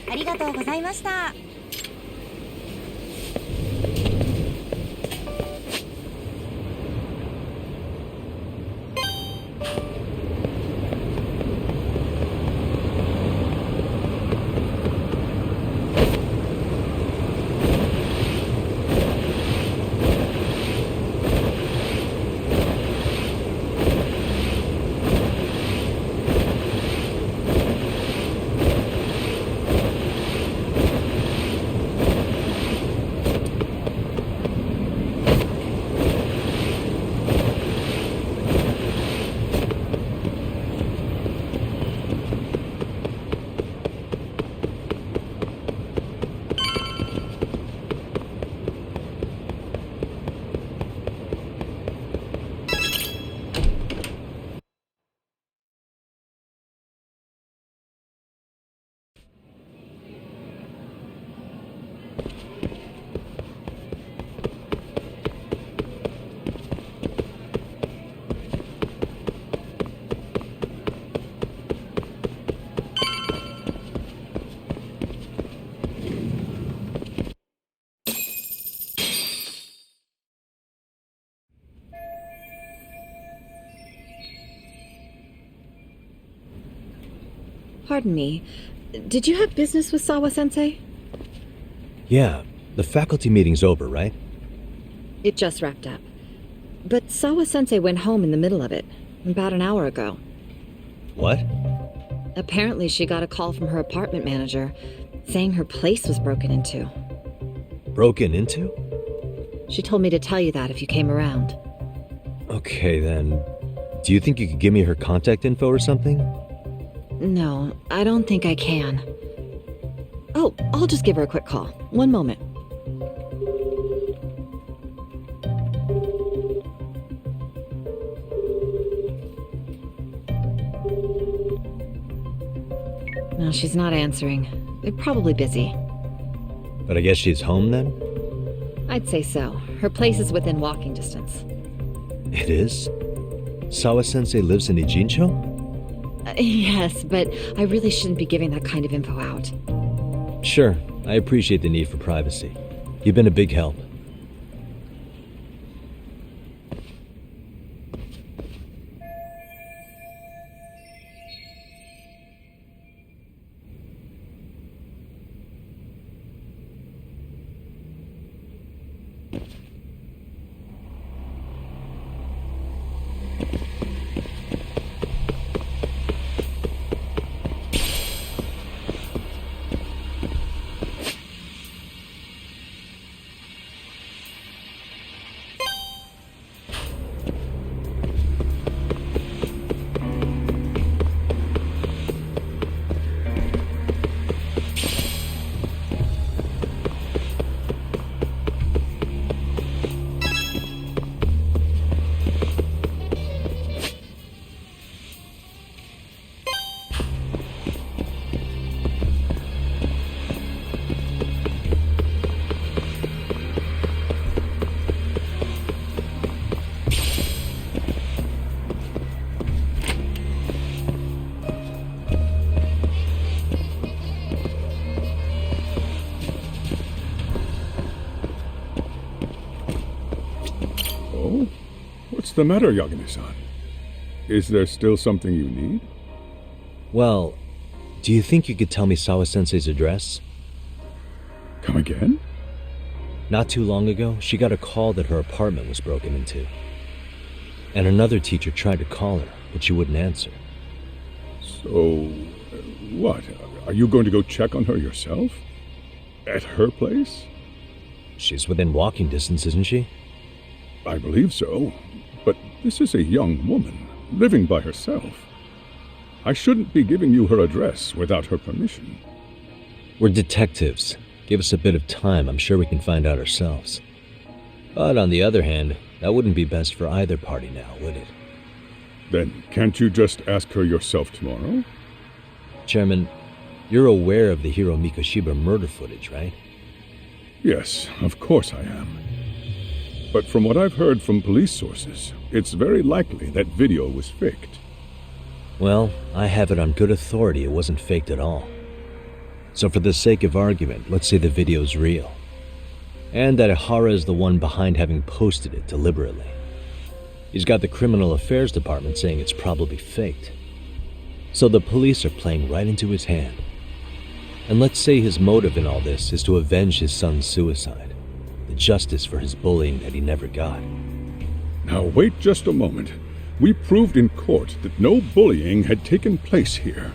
ありがとうございました。Pardon me. Did you have business with Sawa-sensei? Yeah, the faculty meeting's over, right? It just wrapped up. But Sawa-sensei went home in the middle of it, about an hour ago. What? Apparently she got a call from her apartment manager, saying her place was broken into. Broken into? She told me to tell you that if you came around. Okay, then. Do you think you could give me her contact info or something? No, I don't think I can. Oh, I'll just give her a quick call. One moment. No, she's not answering. They're probably busy. But I guess she's home then? I'd say so. Her place is within walking distance. It is? Sawa-sensei lives in Ijincho? Yes, but I really shouldn't be giving that kind of info out. Sure, I appreciate the need for privacy. You've been a big help. What's the matter, Yagami-san? Is there still something you need? Well, do you think you could tell me Sawa-sensei's address? Come again? Not too long ago, she got a call that her apartment was broken into. And another teacher tried to call her, but she wouldn't answer. So, what? Are you going to go check on her yourself? At her place? She's within walking distance, isn't she? I believe so. But this is a young woman, living by herself. I shouldn't be giving you her address without her permission. We're detectives. Give us a bit of time, I'm sure we can find out ourselves. But on the other hand, that wouldn't be best for either party now, would it? Then can't you just ask her yourself tomorrow? Chairman, you're aware of the Hiro Mikoshiba murder footage, right? Yes, of course I am. But from what I've heard from police sources, it's very likely that video was faked. Well, I have it on good authority it wasn't faked at all. So for the sake of argument, let's say the video's real. And that Ihara is the one behind having posted it deliberately. He's got the criminal affairs department saying it's probably faked. So the police are playing right into his hand. And let's say his motive in all this is to avenge his son's suicide, the justice for his bullying that he never got. Now wait just a moment. We proved in court that no bullying had taken place here.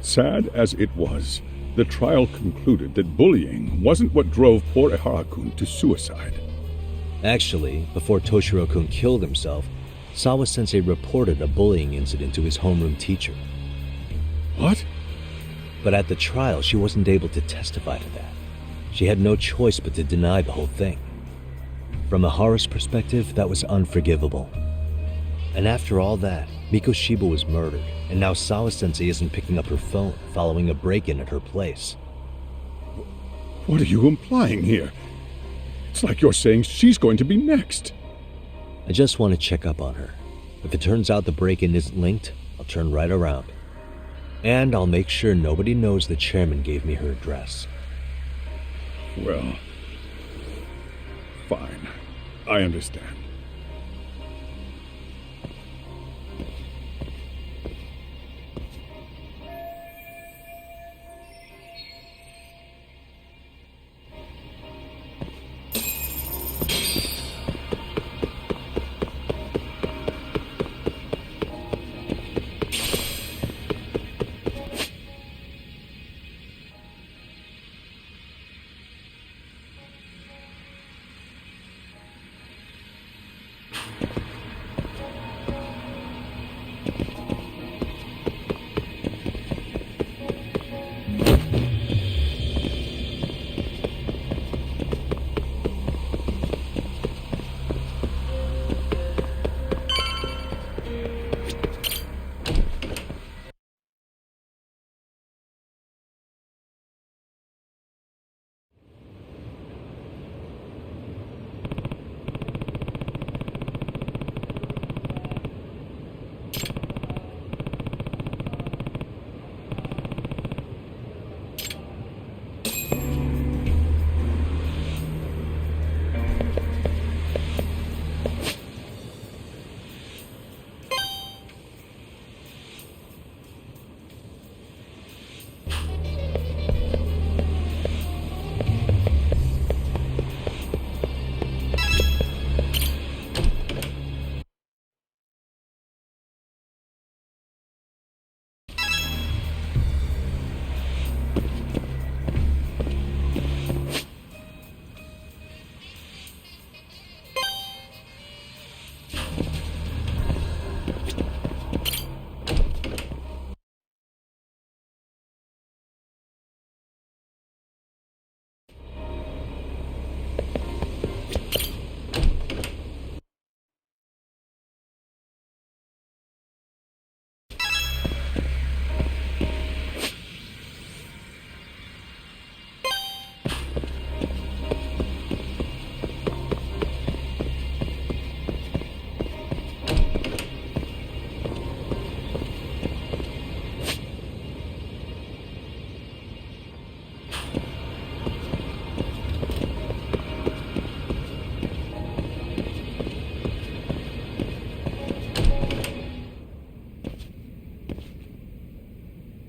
Sad as it was, the trial concluded that bullying wasn't what drove poor Ihara-kun to suicide. Actually, before Toshiro-kun killed himself, Sawa-sensei reported a bullying incident to his homeroom teacher. What? But at the trial, she wasn't able to testify to that. She had no choice but to deny the whole thing. From Ihara's perspective, that was unforgivable. And after all that, Miko Shiba was murdered, and now Sawa-sensei isn't picking up her phone following a break-in at her place. What are you implying here? It's like you're saying she's going to be next. I just want to check up on her. If it turns out the break-in isn't linked, I'll turn right around. And I'll make sure nobody knows the chairman gave me her address. Well, fine. I understand.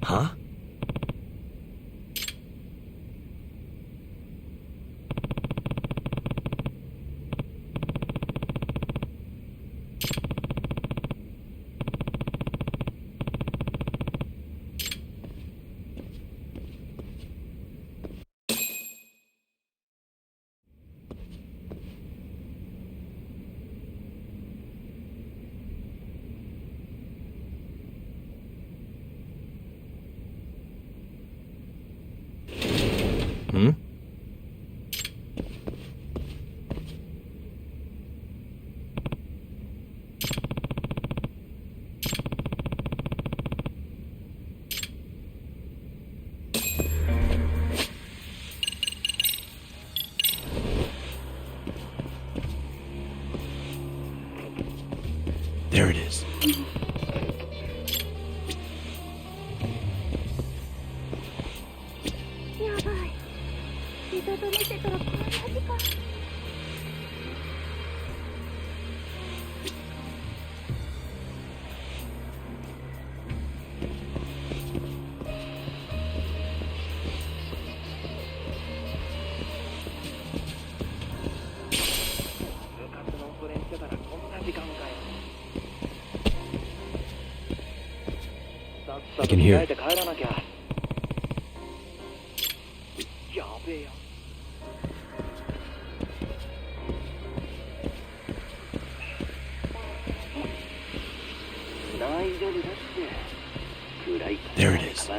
Huh? Hmm? There it is. I can hear it. There it is.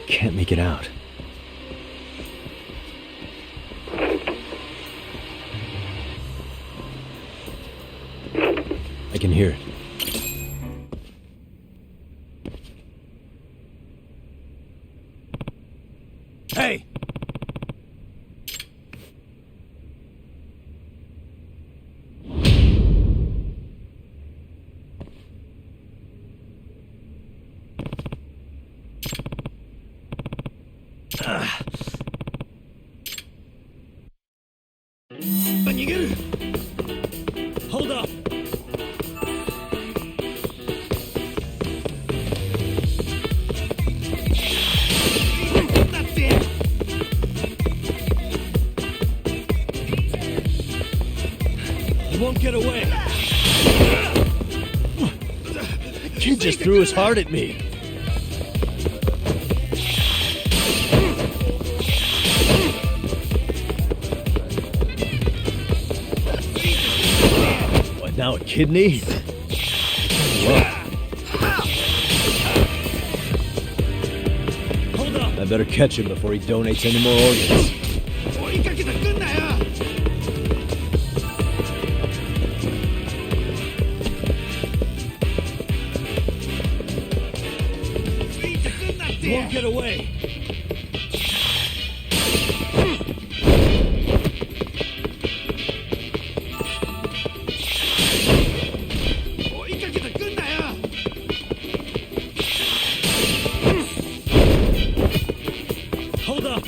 Can't make it out. I can hear it. Hey! Hold up! You won't get away. Kid just threw his heart at me. What, now a kidney? Hold up! I better catch him before he donates any more organs. You won't get away. Hold up!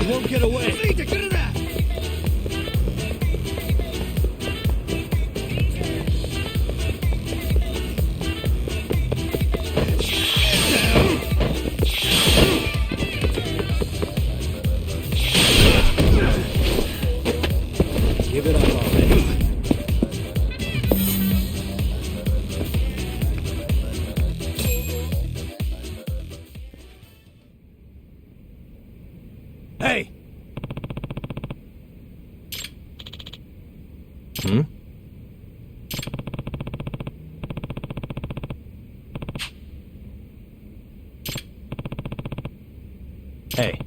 You won't get away. Give it up already. Hey! Hmm? Hey.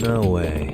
No way.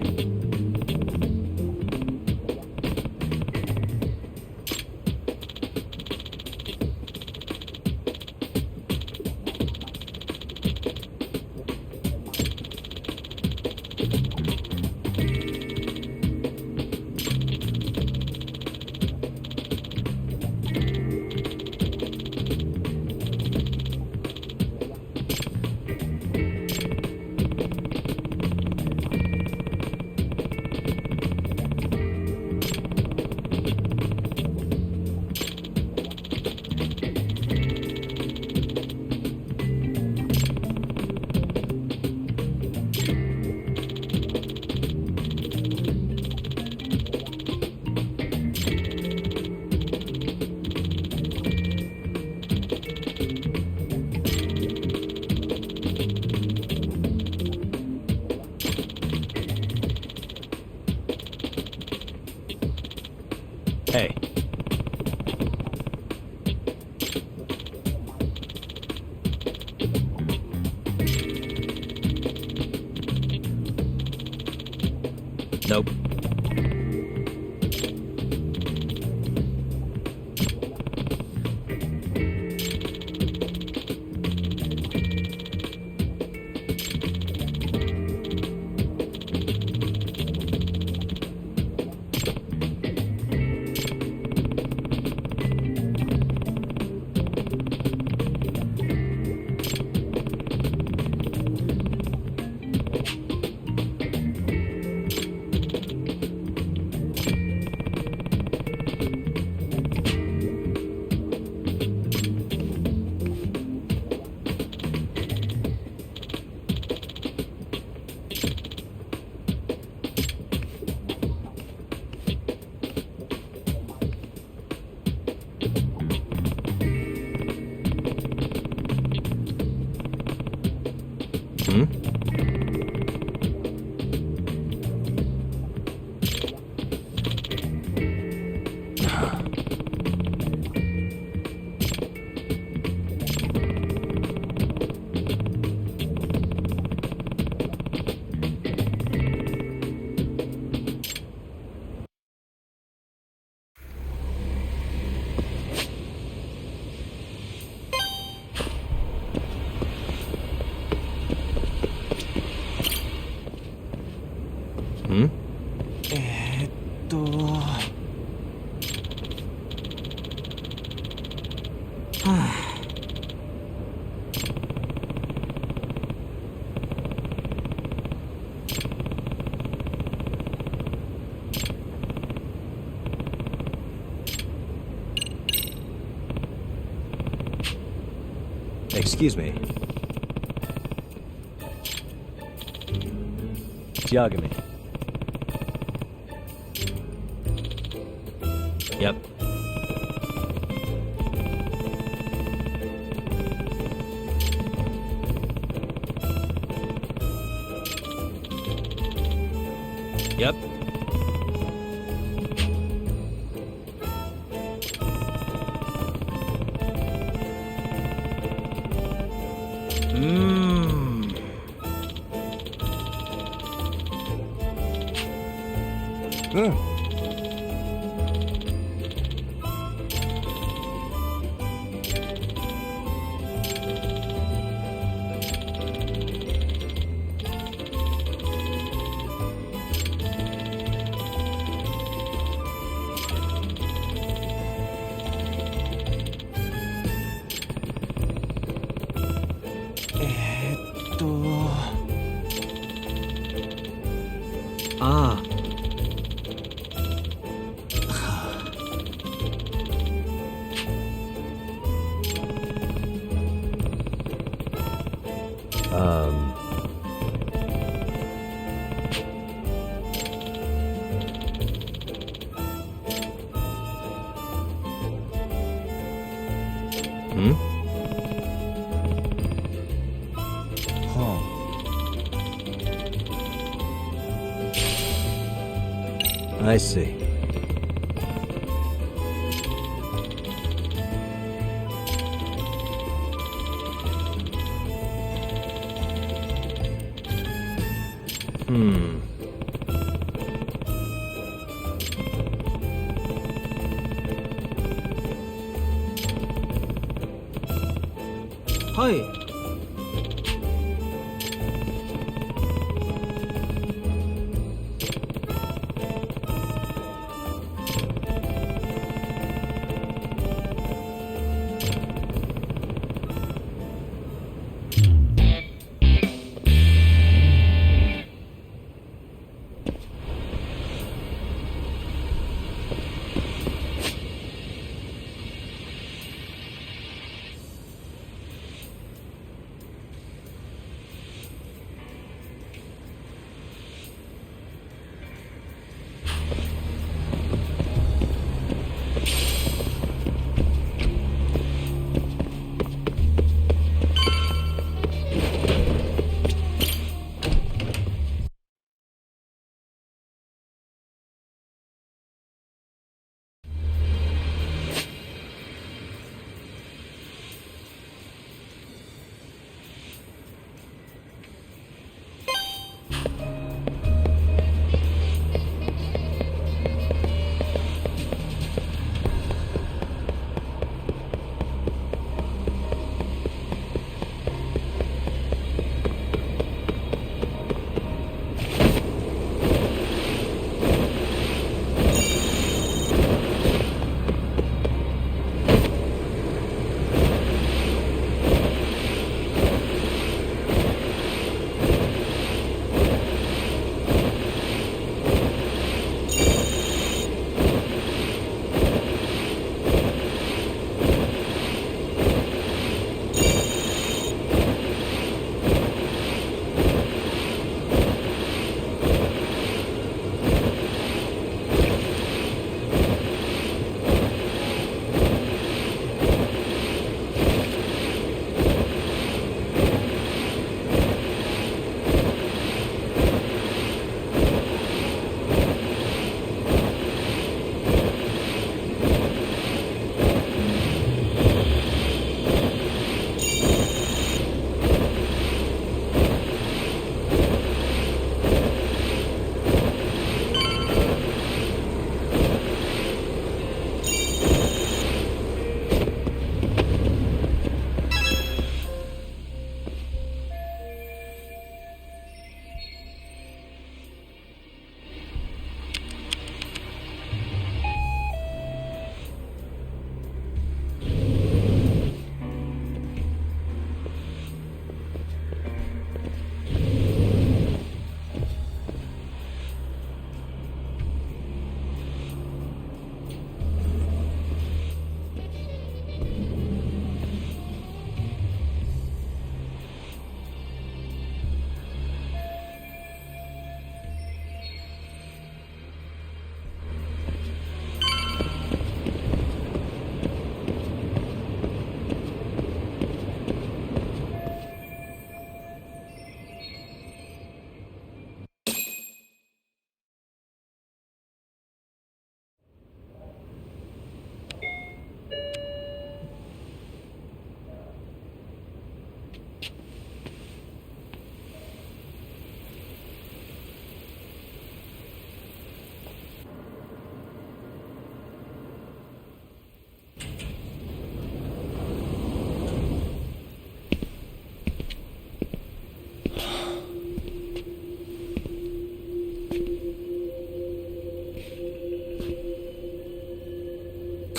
Hey. Nope. Excuse me. Yagami. Yep. Yep. Ah. I see. Hmm. はい。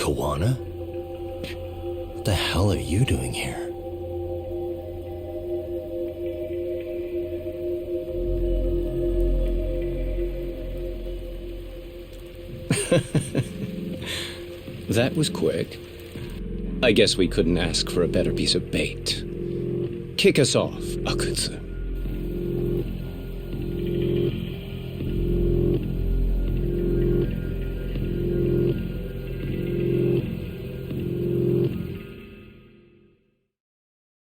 Kawana? What the hell are you doing here? That was quick. I guess we couldn't ask for a better piece of bait. Kick us off, Yakuza.